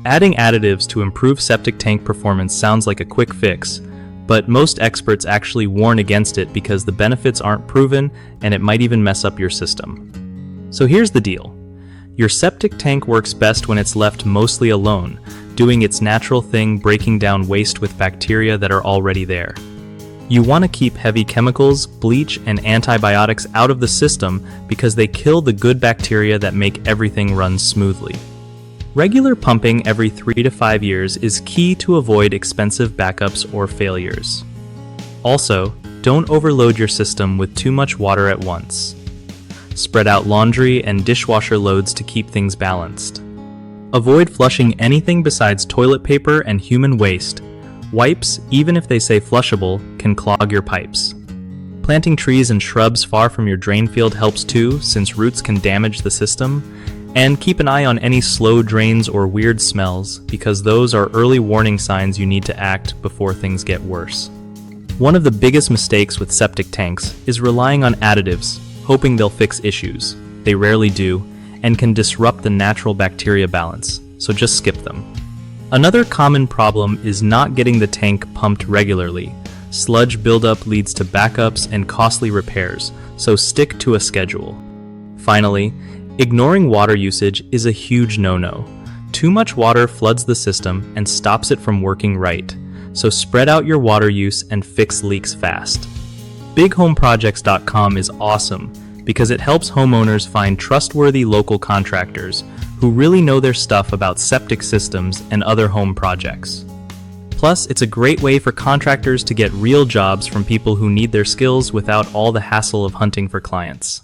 Adding additives to improve septic tank performance sounds like a quick fix, but most experts actually warn against it because the benefits aren't proven and it might even mess up your system. So here's the deal. Your septic tank works best when it's left mostly alone, doing its natural thing, breaking down waste with bacteria that are already there. You want to keep heavy chemicals, bleach, and antibiotics out of the system because they kill the good bacteria that make everything run smoothly. Regular pumping every 3 to 5 years is key to avoid expensive backups or failures. Also, don't overload your system with too much water at once. Spread out laundry and dishwasher loads to keep things balanced. Avoid flushing anything besides toilet paper and human waste. Wipes, even if they say flushable, can clog your pipes. Planting trees and shrubs far from your drain field helps too, since roots can damage the system. And keep an eye on any slow drains or weird smells, because those are early warning signs you need to act before things get worse. One of the biggest mistakes with septic tanks is relying on additives, hoping they'll fix issues. They rarely do, and can disrupt the natural bacteria balance, so just skip them. Another common problem is not getting the tank pumped regularly. Sludge buildup leads to backups and costly repairs, so stick to a schedule. Finally, ignoring water usage is a huge no-no. Too much water floods the system and stops it from working right, so spread out your water use and fix leaks fast. BigHomeProjects.com is awesome because it helps homeowners find trustworthy local contractors who really know their stuff about septic systems and other home projects. Plus, it's a great way for contractors to get real jobs from people who need their skills without all the hassle of hunting for clients.